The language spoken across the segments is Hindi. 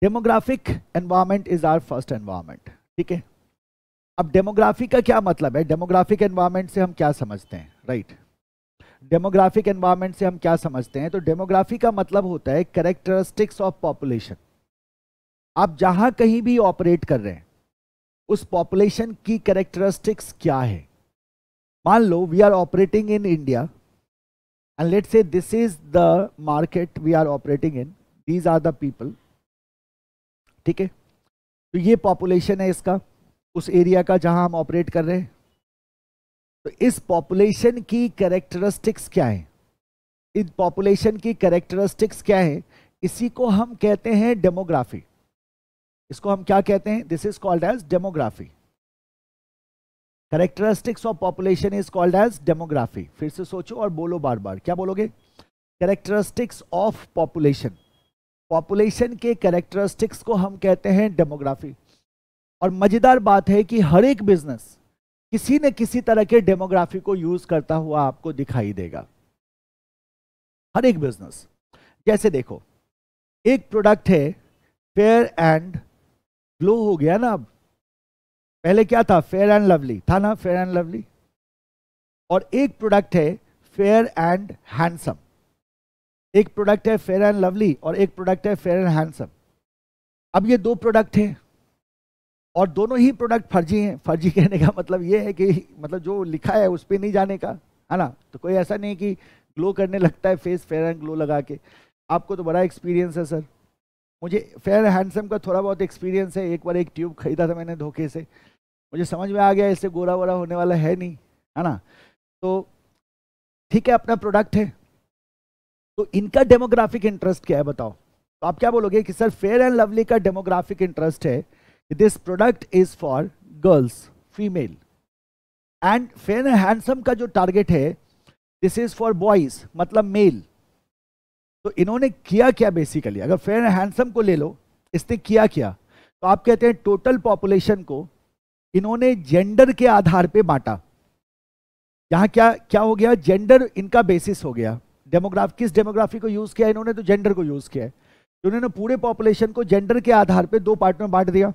Demographic environment is our first environment, ठीक है। अब डेमोग्राफी का क्या मतलब है, डेमोग्राफिक एनवायरनमेंट से हम क्या समझते हैं, राइट। डेमोग्राफिक एनवायरनमेंट से हम क्या समझते हैं, तो डेमोग्राफी का मतलब होता है कैरेक्टरिस्टिक्स ऑफ पॉपुलेशन। आप जहां कहीं भी ऑपरेट कर रहे हैं उस पॉपुलेशन की कैरेक्टरिस्टिक्स क्या है। मान लो we are operating in India and let's say this is the market we are operating in, these are the people, ठीक है। तो ये पॉपुलेशन है इसका, उस एरिया का जहां हम ऑपरेट कर रहे हैं। तो इस पॉपुलेशन की कैरेक्टरिस्टिक्स क्या है, इस पॉपुलेशन की कैरेक्टरिस्टिक्स क्या है, इसी को हम कहते हैं डेमोग्राफी। इसको हम क्या कहते हैं, this is called as demography. Characteristics of population is called as demography. फिर से सोचो और बोलो बार बार, क्या बोलोगे, कैरेक्टरिस्टिक्स ऑफ पॉपुलेशन। पॉपुलेशन के कैरेक्टरिस्टिक्स को हम कहते हैं डेमोग्राफी। और मजेदार बात है कि हर एक बिजनेस किसी न किसी तरह के डेमोग्राफी को यूज करता हुआ आपको दिखाई देगा, हर एक बिजनेस। जैसे देखो, एक प्रोडक्ट है फेयर एंड ग्लो, हो गया ना। अब पहले क्या था, फेयर एंड लवली था ना, फेयर एंड लवली। और एक प्रोडक्ट है फेयर एंड हैंडसम। एक प्रोडक्ट है फेयर एंड लवली और एक प्रोडक्ट है फेयर एंड हैंडसम। अब ये दो प्रोडक्ट हैं और दोनों ही प्रोडक्ट फर्जी हैं। फर्जी कहने का मतलब ये है कि मतलब जो लिखा है उस पर नहीं जाने का, है ना। तो कोई ऐसा नहीं कि ग्लो करने लगता है फेस फेयर एंड ग्लो लगा के। आपको तो बड़ा एक्सपीरियंस है सर, मुझे फेयर हैंडसम का थोड़ा बहुत एक्सपीरियंस है। एक बार एक ट्यूब खरीदा था मैंने धोखे से, मुझे समझ में आ गया इससे गोरा वोरा होने वाला है नहीं, है ना। तो ठीक है, अपना प्रोडक्ट है। तो इनका डेमोग्राफिक इंटरेस्ट क्या है बताओ। तो आप क्या बोलोगे कि सर फेयर एंड लवली का डेमोग्राफिक इंटरेस्ट है this product is for girls, female. And fair and handsome का जो टारगेट है दिस इज फॉर बॉयज, मतलब मेल। तो इन्होंने किया क्या बेसिकली, अगर फेयर एंड हैंडसम को ले लो, इसने किया क्या, तो आप कहते हैं टोटल पॉपुलेशन को इन्होंने जेंडर के आधार पे बांटा। यहां क्या क्या हो गया, जेंडर इनका बेसिस हो गया। किस डेमोग्राफी को यूज किया इन्होंने, तो जेंडर को यूज किया है। तो इन्होंने पूरे पॉपुलेशन को जेंडर के आधार पे दो पार्ट में बांट दिया।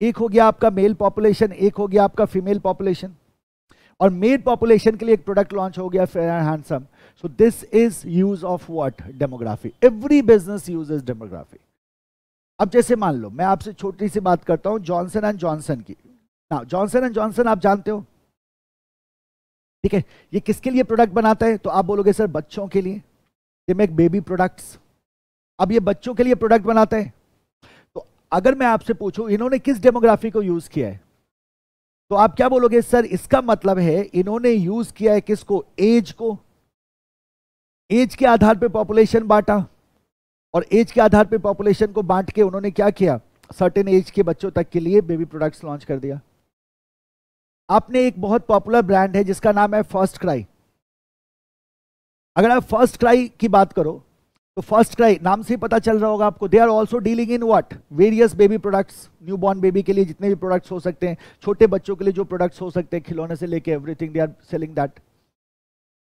एक हो गया आपका मेल पॉपुलेशन, एक हो गया आपका फीमेल पॉपुलेशन। और मेल पॉपुलेशन के लिए एक प्रोडक्ट लॉन्च हो गया fair and handsome. So this is use of what, demography. Every business uses demography. अब जैसे मान लो मैं आपसे छोटी सी बात करता हूं जॉनसन एंड जॉनसन की। ना जॉनसन एंड जॉनसन आप जानते हो, ठीक है। ये किसके लिए प्रोडक्ट बनाता है, तो आप बोलोगे सर बच्चों के लिए, दे मेक बेबी प्रोडक्ट्स। अब ये बच्चों के लिए प्रोडक्ट बनाता है, तो अगर मैं आपसे पूछूं इन्होंने किस डेमोग्राफी को यूज किया है, तो आप क्या बोलोगे, सर इसका मतलब है इन्होंने यूज किया है किसको, एज को। एज के आधार पे पॉपुलेशन बांटा और एज के आधार पे पॉपुलेशन को बांट के उन्होंने क्या किया, सर्टेन एज के बच्चों तक के लिए बेबी प्रोडक्ट्स लॉन्च कर दिया। आपने एक बहुत पॉपुलर ब्रांड है जिसका नाम है फर्स्ट क्राई। अगर आप फर्स्ट क्राई की बात करो तो फर्स्ट क्राई नाम से ही पता चल रहा होगा आपको, they are also dealing in what, various baby products. New born baby के लिए जितने भी प्रोडक्ट्स हो सकते हैं, छोटे बच्चों के लिए जो प्रोडक्ट्स हो सकते हैं, खिलौने से लेके everything, they are selling that.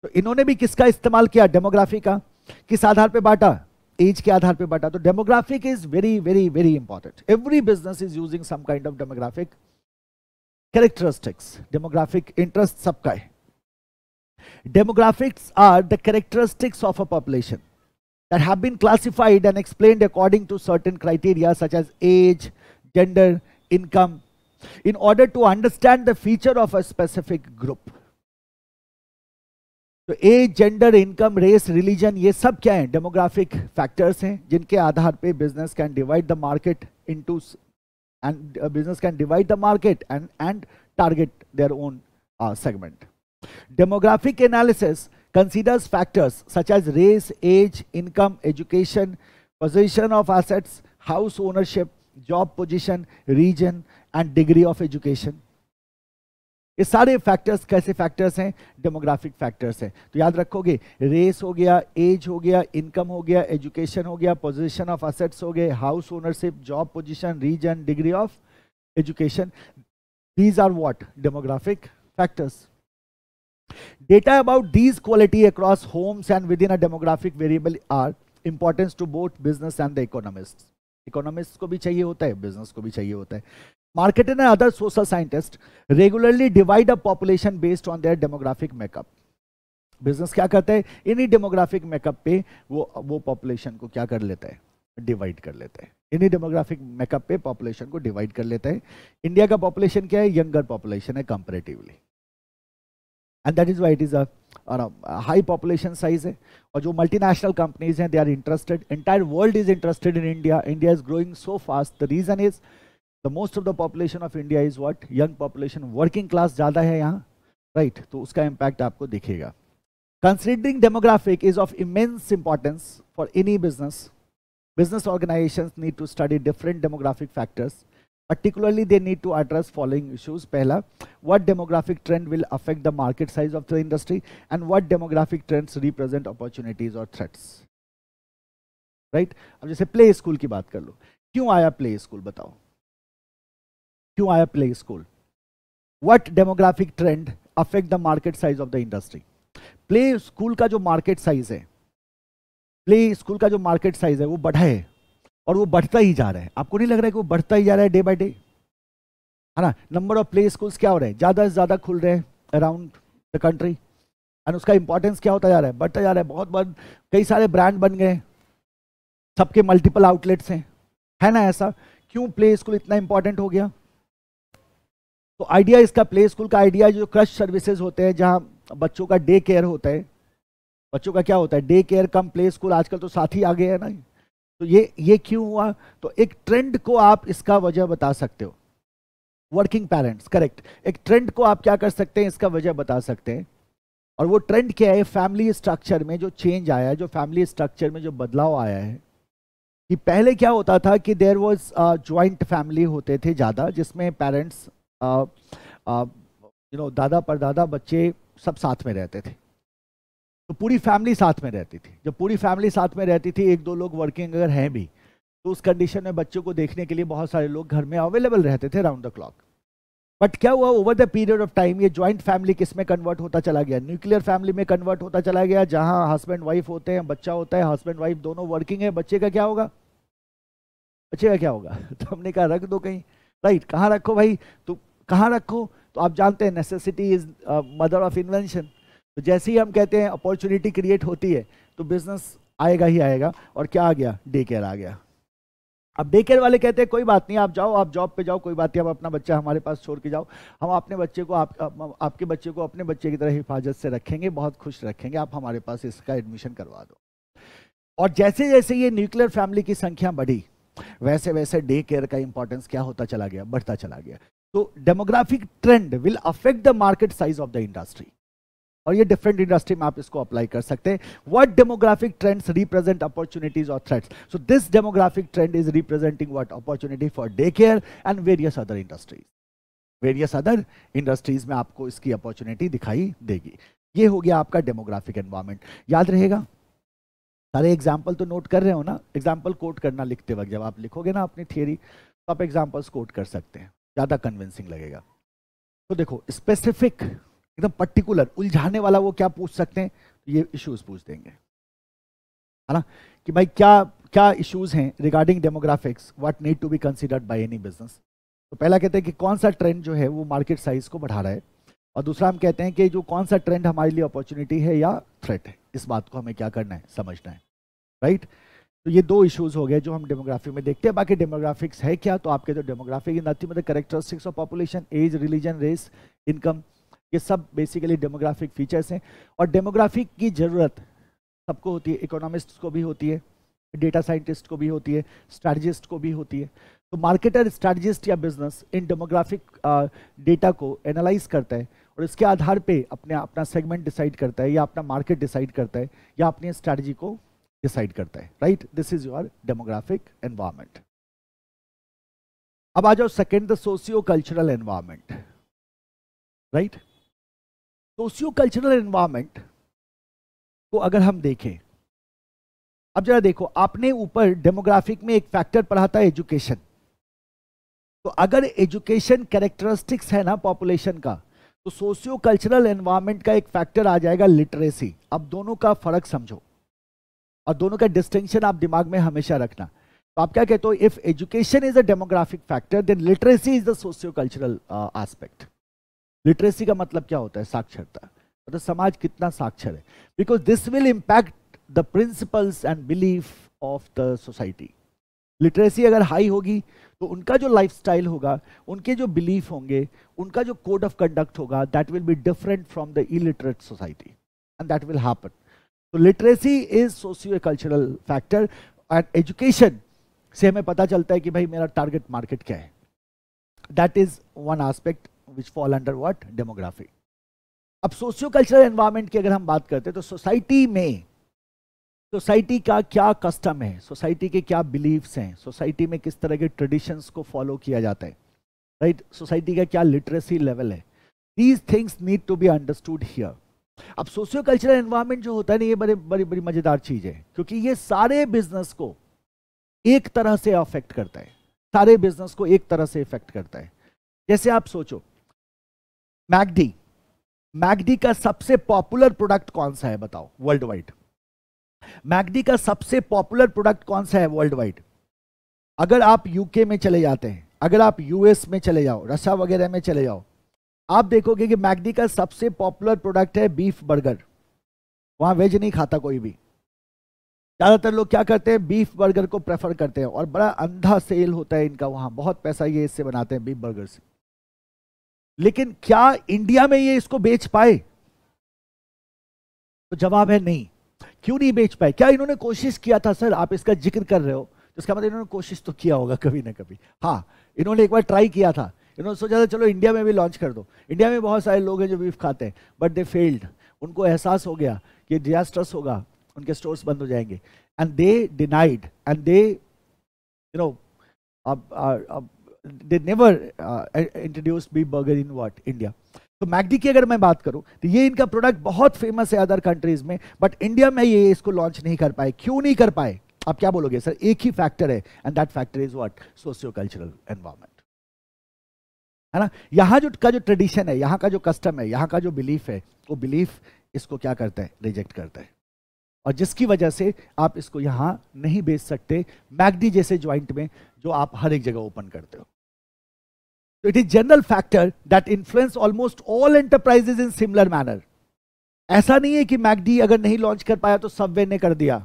तो इन्होंने भी किसका इस्तेमाल किया, डेमोग्राफी का। किस आधार पे बांटा, एज के आधार पे बांटा। तो demographic is very very very important. Every business is using some kind of demographic characteristics. Demographic interest सबका है। Demographics are the characteristics of a population that have been classified and explained according to certain criteria such as age, gender, income, in order to understand the feature of a specific group. तो age, gender, income, race, religion, ये सब क्या है, डेमोग्राफिक फैक्टर्स हैं जिनके आधार पे business can divide the market into and business can divide the market and target their own segment. Demographic analysis considers factors such as race, age, income, education, possession of assets, house ownership, job position, region and degree of education. ये सारे फैक्टर्स कैसे फैक्टर्स हैं, डेमोग्राफिक फैक्टर्स हैं। तो याद रखोगे, रेस हो गया, एज हो गया, इनकम हो गया, एजुकेशन हो गया, पोजीशन ऑफ असेट्स हो गए, house ownership, job position, region, degree of education, these are what, demographic factors. Data about these quality across homes and within a demographic variable are important to both business and the economists. Economist को भी चाहिए होता है, बिजनेस को भी चाहिए होता है। Marketer and other social scientist regularly divide a population based on their demographic makeup. Business क्या करता है, इन्हीं डेमोग्राफिक मेकअप पे वो पॉपुलेशन को क्या कर लेता है, डिवाइड कर लेता है। इन्हीं डेमोग्राफिक मेकअप पे पॉपुलेशन को डिवाइड कर लेता है। इंडिया का पॉपुलेशन क्या है, यंगर पॉपुलेशन है comparatively, and that is why it is a high population size है। और जो मल्टीनेशनल कंपनीज हैं, they are interested, entire world is interested in India. India is growing so fast, the reason is the most of the population of India is what, young population, working class ज्यादा है यहाँ, राइट तो उसका इम्पैक्ट आपको दिखेगा। Considering demographic is of immense importance for any business. Business organizations need to study different demographic factors. Particularly, they need to address following issues. पहला, what demographic trend will affect the market size of the industry, and what demographic trends represent opportunities or threats. Right? अब जैसे प्ले स्कूल की बात कर लो, क्यों आया प्ले स्कूल, बताओ क्यों आया play school? What demographic trend affect the market size of the industry? Play school का जो मार्केट साइज है, प्ले स्कूल का जो मार्केट साइज है वो बढ़ा है, और वो बढ़ता ही जा रहा है। आपको नहीं लग रहा है कि वो बढ़ता ही जा रहा है डे बाय डे, है ना? नंबर ऑफ प्ले स्कूल्स क्या हो रहे हैं, ज्यादा से ज्यादा खुल रहे हैं अराउंड द कंट्री, एंड उसका इंपॉर्टेंस क्या होता जा रहा है, बढ़ता जा रहा है। बहुत बहुत कई सारे ब्रांड बन गए, सबके मल्टीपल आउटलेट्स हैं, है ना? ऐसा क्यों प्ले स्कूल इतना इंपॉर्टेंट हो गया? तो आइडिया इसका, प्ले स्कूल का आइडिया जो क्रश सर्विसेज होते हैं, जहां बच्चों का डे केयर होता है, बच्चों का क्या होता है, day care cum play school, आजकल तो साथ ही आ गए हैं ना। तो ये क्यों हुआ? तो एक ट्रेंड को आप इसका वजह बता सकते हो, वर्किंग पेरेंट्स, करेक्ट। एक ट्रेंड को आप क्या कर सकते हैं, इसका वजह बता सकते हैं। और वो ट्रेंड क्या है, फैमिली स्ट्रक्चर में जो चेंज आया है, जो फैमिली स्ट्रक्चर में जो बदलाव आया है, कि पहले क्या होता था कि देयर वाज जॉइंट फैमिली होते थे ज़्यादा, जिसमें पेरेंट्स दादा परदादा बच्चे सब साथ में रहते थे, तो पूरी फैमिली साथ में रहती थी। जब पूरी फैमिली साथ में रहती थी, एक दो लोग वर्किंग अगर हैं भी, तो उस कंडीशन में बच्चों को देखने के लिए बहुत सारे लोग घर में अवेलेबल रहते थे राउंड द क्लॉक। बट क्या हुआ, over the period of time ये जॉइंट फैमिली किस में कन्वर्ट होता चला गया, न्यूक्लियर फैमिली में कन्वर्ट होता चला गया, जहां हस्बैंड वाइफ होते हैं, बच्चा होता है, हस्बैंड वाइफ दोनों वर्किंग है, बच्चे का क्या होगा, बच्चे का क्या होगा? तो हमने कहा रख दो कहीं, राइट? कहाँ रखो भाई, तो कहाँ रखो? तो आप जानते हैं necessity is mother of invention. तो जैसे ही हम कहते हैं अपॉर्चुनिटी क्रिएट होती है, तो बिजनेस आएगा ही आएगा। और क्या आ गया, डे केयर आ गया। अब डे केयर वाले कहते हैं कोई बात नहीं, आप जाओ, आप जॉब पे जाओ, कोई बात नहीं, आप अपना बच्चा हमारे पास छोड़ के जाओ, हम अपने बच्चे को आपके बच्चे को अपने बच्चे की तरह हिफाजत से रखेंगे, बहुत खुश रखेंगे, आप हमारे पास इसका एडमिशन करवा दो। और जैसे जैसे ये न्यूक्लियर फैमिली की संख्या बढ़ी, वैसे वैसे डे केयर का इंपॉर्टेंस क्या होता चला गया, बढ़ता चला गया। तो demographic trend will affect the market size of the industry, और ये डिफरेंट इंडस्ट्री में आप इसको अप्लाई कर सकते हैं। What demographic trends represent opportunities और threats? So this demographic trend is representing what, opportunity for day care and various other industries. Various other industries में आपको इसकी अपॉर्चुनिटी दिखाई देगी। ये हो गया आपका डेमोग्राफिक एनवायरमेंट। याद रहेगा, सारे एग्जाम्पल तो नोट कर रहे हो ना? एग्जाम्पल कोट करना लिखते वक्त, जब आप लिखोगे ना अपनी थियरी, तो आप एग्जाम्पल्स कोट कर सकते हैं, ज़्यादा कन्विंसिंग लगेगा। तो देखो, स्पेसिफिक एकदम पर्टिकुलर उलझाने वाला वो क्या पूछ सकते हैं, ये इश्यूज पूछ देंगे, है ना? कि भाई क्या क्या इश्यूज हैं regarding demographics, what need to be considered by any business. तो पहला कहते हैं कि कौन सा ट्रेंड जो है वो मार्केट साइज को बढ़ा रहा है, और दूसरा हम कहते हैं कि जो कौन सा ट्रेंड हमारे लिए अपॉर्चुनिटी है या थ्रेट है, इस बात को हमें क्या करना है, समझना है, राइट? तो ये दो इश्यूज हो गए जो हम डेमोग्राफी में देखते हैं। बाकी डेमोग्राफिक्स है क्या, तो आपके जो demographic in nothing but the characteristics of population, age, religion, race, income, ये सब बेसिकली डेमोग्राफिक फीचर्स हैं। और डेमोग्राफिक की ज़रूरत सबको होती है, इकोनॉमिस्ट को भी होती है, डेटा साइंटिस्ट को भी होती है, स्ट्रैटेजिस्ट को भी होती है। तो मार्केटर, स्ट्रैटेजिस्ट या बिजनेस इन डेमोग्राफिक डेटा को एनालाइज करता है, और इसके आधार पे अपना सेगमेंट डिसाइड करता है, या अपना मार्केट डिसाइड करता है, या अपनी स्ट्रैटेजी को डिसाइड करता है, right? This is your demographic environment. अब आ जाओ second, the socio cultural environment, right? Socio cultural environment को अगर हम देखें, अब जरा देखो, आपने ऊपर डेमोग्राफिक में एक फैक्टर पढ़ा था, एजुकेशन। तो अगर एजुकेशन कैरेक्टरिस्टिक्स है ना पॉपुलेशन का, तो सोशियो कल्चरल एनवायरमेंट का एक फैक्टर आ जाएगा लिटरेसी। अब दोनों का फर्क समझो, और दोनों का डिस्टिंक्शन आप दिमाग में हमेशा रखना। तो आप क्या कहते हो, if education is a demographic factor then literacy is the socio cultural aspect. Literacy का मतलब क्या होता है, साक्षरता, मतलब समाज कितना साक्षर है, because this will impact the principles and belief of the society. Literacy अगर हाई होगी तो उनका जो लाइफस्टाइल होगा, उनके जो बिलीफ होंगे, उनका जो कोड ऑफ कंडक्ट होगा, that will be different from the illiterate society and that will happen. तो literacy is socio cultural factor and education से हमें पता चलता है कि भाई मेरा टारगेट मार्केट क्या है। That is one aspect which fall under what, demography. अब सोशियो कल्चरल एनवायरनमेंट की अगर हम बात करते हैं तो सोसाइटी में, सोसाइटी का क्या कस्टम है, सोसाइटी के क्या बिलीव्स हैं, सोसाइटी में किस तरह के ट्रेडिशंस को फॉलो किया जाता है, राइट, सोसाइटी का क्या लिटरेसी लेवल है, these things need to be understood here. अब सोशियो कल्चरल एनवायरनमेंट जो होता है ना, ये बड़ी बड़ी मजेदार चीज है, क्योंकि ये सारे बिजनेस को एक तरह से अफेक्ट करता है, सारे बिजनेस को एक तरह से इफेक्ट करता है। जैसे आप सोचो, मैकडी, मैकडी का सबसे पॉपुलर प्रोडक्ट कौन सा है बताओ वर्ल्ड वाइड? मैकडी का सबसे पॉपुलर प्रोडक्ट कौन सा है वर्ल्ड वाइड? अगर आप यूके में चले जाते हैं, अगर आप यूएस में चले जाओ, रशिया वगैरह में चले जाओ, आप देखोगे कि मैकडी का सबसे पॉपुलर प्रोडक्ट है बीफ बर्गर। वहां वेज नहीं खाता कोई भी, ज्यादातर लोग क्या करते हैं, बीफ बर्गर को प्रेफर करते हैं, और बड़ा अंधा सेल होता है इनका, वहां बहुत पैसा ये इससे बनाते हैं बीफ बर्गर से। लेकिन क्या इंडिया में ये इसको बेच पाए? तो जवाब है नहीं। क्यों नहीं बेच पाए? क्या इन्होंने कोशिश किया था? सर आप इसका जिक्र कर रहे हो तो इसका मतलब इन्होंने कोशिश तो किया होगा कभी ना कभी। हाँ, इन्होंने एक बार ट्राई किया था, इन्होंने सोचा था चलो इंडिया में भी लॉन्च कर दो। इंडिया में बहुत सारे लोग हैं जो बीफ खाते हैं, बट दे फेल्ड। उनको एहसास हो गया कि डिजास्टर्स होगा, उनके स्टोर्स बंद हो जाएंगे, and they denied and they you know they never introduced beef burger in what India। तो मैकडी की अगर मैं बात करूं तो ये इनका प्रोडक्ट बहुत फेमस है अदर कंट्रीज में, बट इंडिया में ये इसको लॉन्च नहीं कर पाए। क्यों नहीं कर पाए? आप क्या बोलोगे? सर एक ही फैक्टर है, and that factor is what, socio cultural environment, है ना। यहाँ जो ट्रेडिशन है, यहाँ का जो कस्टम है, यहाँ का जो बिलीफ है, वो बिलीफ इसको क्या करता है, रिजेक्ट करता है, और जिसकी वजह से आप इसको यहाँ नहीं बेच सकते मैकडी जैसे ज्वाइंट में जो आप हर एक जगह ओपन करते हो। So it is general factor that influence almost all enterprises in similar manner। ऐसा नहीं है कि मैकडी अगर नहीं लॉन्च कर पाया तो सबवे ने कर दिया,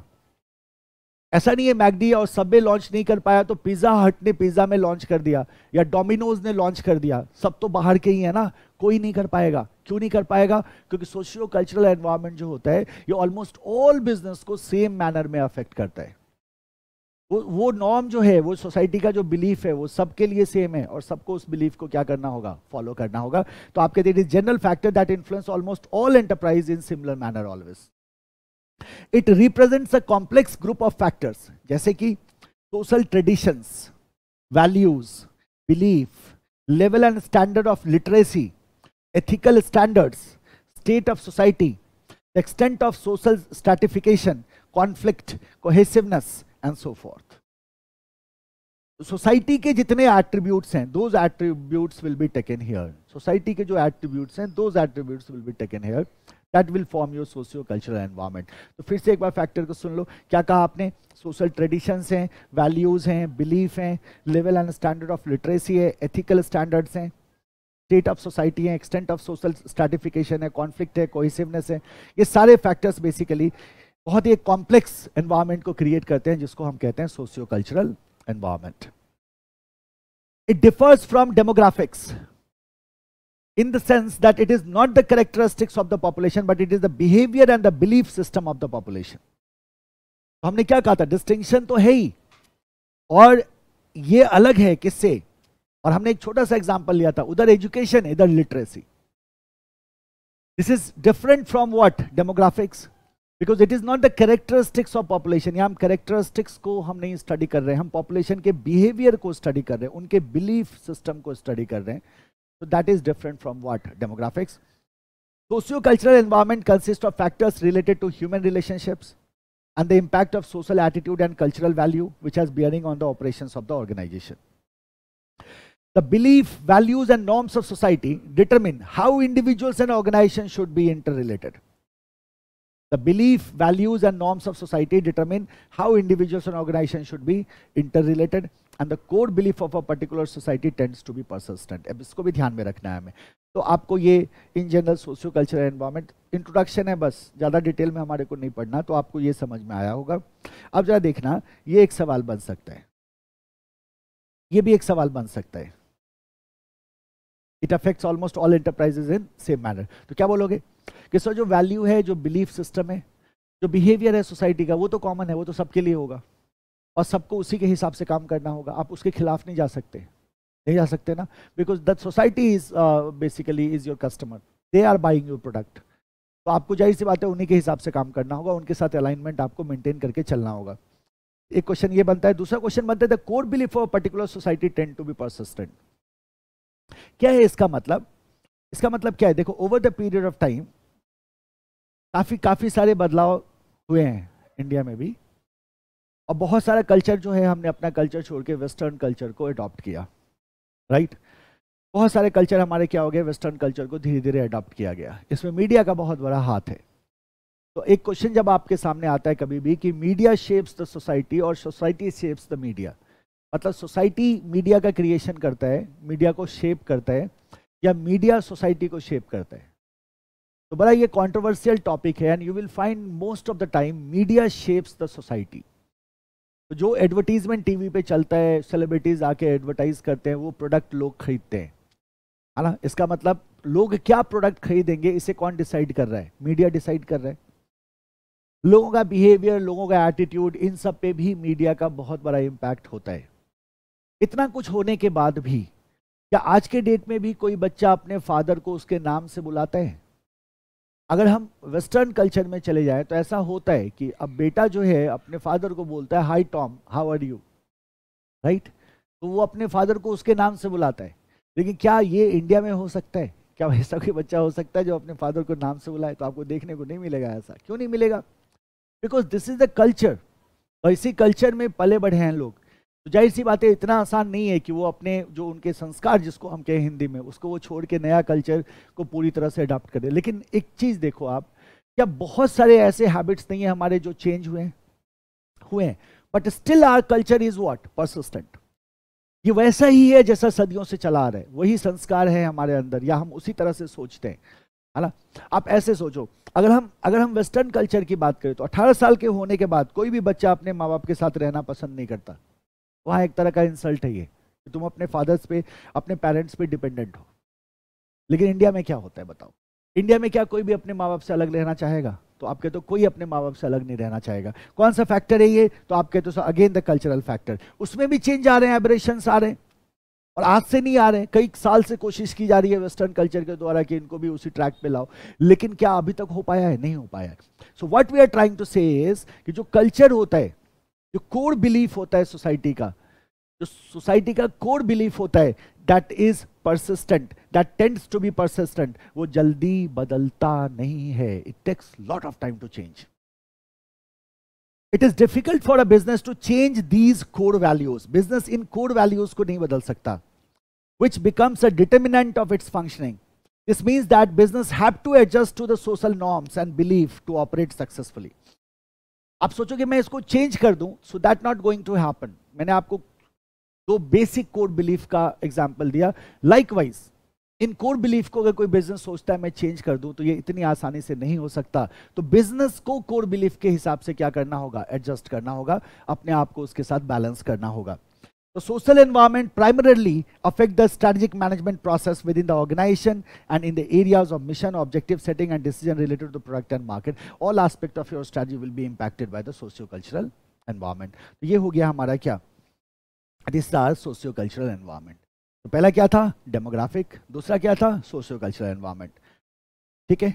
ऐसा नहीं है मैकडी और सबवे लॉन्च नहीं कर पाया तो पिज्जा हट ने पिज्जा में लॉन्च कर दिया, या डोमिनोज ने लॉन्च कर दिया। सब तो बाहर के ही है ना, कोई नहीं कर पाएगा। क्यों नहीं कर पाएगा? क्योंकि सोशियो कल्चरल एनवायरनमेंट जो होता है ये ऑलमोस्ट ऑल बिजनेस को सेम मैनर में अफेक्ट करता है। वो नॉर्म जो है, वो सोसाइटी का जो बिलीफ है, वो सबके लिए सेम है, और सबको उस बिलीफ को क्या करना होगा, फॉलो करना होगा। तो आप कहते हैं general factor that influence almost all enterprise in similar manner always. It represents a complex group of factors, जैसे कि social traditions, values, belief, level and standard of literacy, ethical standards, state of society, extent of social stratification, conflict, cohesiveness and so fourth. Society के जितने एट्रीब्यूट्स हैं, those attributes will be taken here. Society के जो एट्रीब्यूट्स हैं, those attributes will be taken here, that will form your socio cultural environment. तो फिर से एक बार फैक्टर को सुन लो, क्या कहा आपने? सोशल ट्रेडिशंस हैं, वैल्यूज हैं, बिलीफ हैं, level and standard of literacy है, एथिकल स्टैंडर्ड्स हैं, स्टेट ऑफ सोसाइटी है, एक्सटेंट ऑफ सोशल स्ट्रैटिफिकेशन है, कॉन्फ्लिक्ट है, कोहेसिवनेस है। ये सारे फैक्टर्स बेसिकली बहुत ही कॉम्प्लेक्स एनवायरनमेंट को क्रिएट करते हैं, जिसको हम कहते हैं socio cultural environment. It differs from demographics in the sense that it is not the characteristics of the population but it is the behavior and the belief system of the population। तो हमने क्या कहा था, डिस्टिंक्शन तो है ही, और ये अलग है किससे? और हमने एक छोटा सा एग्जांपल लिया था, उधर एजुकेशन, इधर literacy. This is different from what, demographics, because it is not the characteristics of population. यहाँ हम कैरेक्टरिस्टिक्स को हम नहीं स्टडी कर रहे हैं, हम पॉपुलेशन के बिहेवियर को स्टडी कर रहे हैं, उनके बिलीफ सिस्टम को स्टडी कर रहे हैं। So that is different from what, demographics। Socio-cultural environment consists of factors related to human relationships and the impact of social attitude and cultural value which has bearing on the operations of the organization। The belief, values and norms of society determine how individuals and organizations should be interrelated। The belief, values and norms of society determine how individuals and organizations should be interrelated and the core belief of a particular society tends to be persistent. अब इसको भी ध्यान में रखना है हमें. तो आपको ये in general socio cultural environment introduction है, बस ज़्यादा डिटेल में हमारे को नहीं पढ़ना, तो आपको ये समझ में आया होगा. अब जरा देखना, ये एक सवाल बन सकता है, ये भी एक सवाल बन सकता है. It affects almost all enterprises in same manner. तो क्या बोलोगे कि सर जो वैल्यू है, जो बिलीफ सिस्टम है, जो बिहेवियर है सोसाइटी का, वो तो कॉमन है, वो तो सबके लिए होगा और सबको उसी के हिसाब से काम करना होगा. आप उसके खिलाफ नहीं जा सकते, नहीं जा सकते ना, because that society is basically is your customer, they are buying your product. तो आपको जाहिर सी बात है उन्हीं के हिसाब से काम करना होगा, उनके साथ अलाइनमेंट आपको मेंटेन करके चलना होगा. एक क्वेश्चन ये बनता है. दूसरा क्वेश्चन बनता है the core belief of particular society tend to be persistent. क्या है इसका मतलब? इसका मतलब क्या है? देखो, over the period of time काफी सारे बदलाव हुए हैं इंडिया में भी, और बहुत सारा कल्चर जो है, हमने अपना कल्चर छोड़ के वेस्टर्न कल्चर को अडॉप्ट किया, राइट? बहुत सारे कल्चर हमारे क्या हो गए, वेस्टर्न कल्चर को धीरे धीरे अडॉप्ट किया गया. इसमें मीडिया का बहुत बड़ा हाथ है. तो एक क्वेश्चन जब आपके सामने आता है कभी भी कि मीडिया शेप्स द सोसाइटी और सोसाइटी शेप्स द मीडिया, मतलब सोसाइटी मीडिया का क्रिएशन करता है, मीडिया को शेप करता है, या मीडिया सोसाइटी को शेप करता है. तो बड़ा ये कंट्रोवर्शियल टॉपिक है, and you will find most of the time media shapes the society. तो जो एडवर्टीजमेंट टीवी पे चलता है, सेलिब्रिटीज आके एडवर्टाइज करते हैं, वो प्रोडक्ट लोग खरीदते हैं, है ना? इसका मतलब लोग क्या प्रोडक्ट खरीदेंगे, इसे कौन डिसाइड कर रहा है? मीडिया डिसाइड कर रहा है. लोगों का बिहेवियर, लोगों का एटीट्यूड, इन सब पे भी मीडिया का बहुत बड़ा इम्पैक्ट होता है. इतना कुछ होने के बाद भी क्या आज के डेट में भी कोई बच्चा अपने फादर को उसके नाम से बुलाता है? अगर हम वेस्टर्न कल्चर में चले जाएं तो ऐसा होता है कि अब बेटा जो है अपने फादर को बोलता है hi Tom, how are you, right? तो वो अपने फादर को उसके नाम से बुलाता है. लेकिन क्या ये इंडिया में हो सकता है? क्या ऐसा कोई बच्चा हो सकता है जो अपने फादर को नाम से बुलाए? तो आपको देखने को नहीं मिलेगा. ऐसा क्यों नहीं मिलेगा? Because this is the culture, और इसी कल्चर में पले बढ़े हैं लोग. तो जाहिर सी बात है इतना आसान नहीं है कि वो अपने जो उनके संस्कार, जिसको हम कहें हिंदी में, उसको वो छोड़ के नया कल्चर को पूरी तरह से अडॉप्ट करें. लेकिन एक चीज़ देखो आप, क्या बहुत सारे ऐसे हैबिट्स नहीं है हमारे जो चेंज हुए हैं, but still our culture is what? Persistent. ये वैसा ही है जैसा सदियों से चला आ रहा है, वही संस्कार है हमारे अंदर, या हम उसी तरह से सोचते हैं, है ना? आप ऐसे सोचो, अगर हम वेस्टर्न कल्चर की बात करें तो 18 साल के होने के बाद कोई भी बच्चा अपने माँ बाप के साथ रहना पसंद नहीं करता. वहाँ एक तरह का इंसल्ट है ये कि तुम अपने फादर्स पे, अपने पेरेंट्स पे डिपेंडेंट हो. लेकिन इंडिया में क्या होता है बताओ? इंडिया में क्या कोई भी अपने माँ बाप से अलग रहना चाहेगा? तो आप कहते हो कोई अपने माँ बाप से अलग नहीं रहना चाहेगा. कौन सा फैक्टर है ये? तो आप कहते हो अगेन द कल्चरल फैक्टर. उसमें भी चेंज आ रहे हैं, एबरेशंस आ रहे हैं, और आज से नहीं आ रहे हैं, कई साल से कोशिश की जा रही है वेस्टर्न कल्चर के द्वारा कि इनको भी उसी ट्रैक पे लाओ. लेकिन क्या अभी तक हो पाया है? नहीं हो पाया है. So what we are trying to say is कि जो कल्चर होता है, जो कोर बिलीफ होता है सोसाइटी का, जो सोसाइटी का कोर बिलीफ होता है, that is persistent, that tends to be persistent. वो जल्दी बदलता नहीं है. It takes lot of time to change. It is difficult for a business to change these core values. Business इन कोर वैल्यूज को नहीं बदल सकता, which becomes a determinant of its functioning. This means that business have to adjust to the social norms and belief to operate successfully. आप सोचोगे मैं इसको चेंज कर दूं, so that not going to happen. मैंने आपको दो बेसिक कोर बिलीफ का एग्जांपल दिया. लाइकवाइज इन कोर बिलीफ को अगर कोई बिजनेस सोचता है मैं चेंज कर दूं, तो ये इतनी आसानी से नहीं हो सकता. तो बिजनेस को कोर बिलीफ के हिसाब से क्या करना होगा? एडजस्ट करना होगा, अपने आप को उसके साथ बैलेंस करना होगा. The social environment primarily affect the strategic management process within the organization and in the areas of mission, objective setting and decision related to product and market. All aspect of your strategy will be impacted by the socio-cultural environment. तो ये हो गया हमारा क्या? This is our socio-cultural environment. तो पहला क्या था? Demographic. दूसरा क्या था? Socio-cultural environment. ठीक है,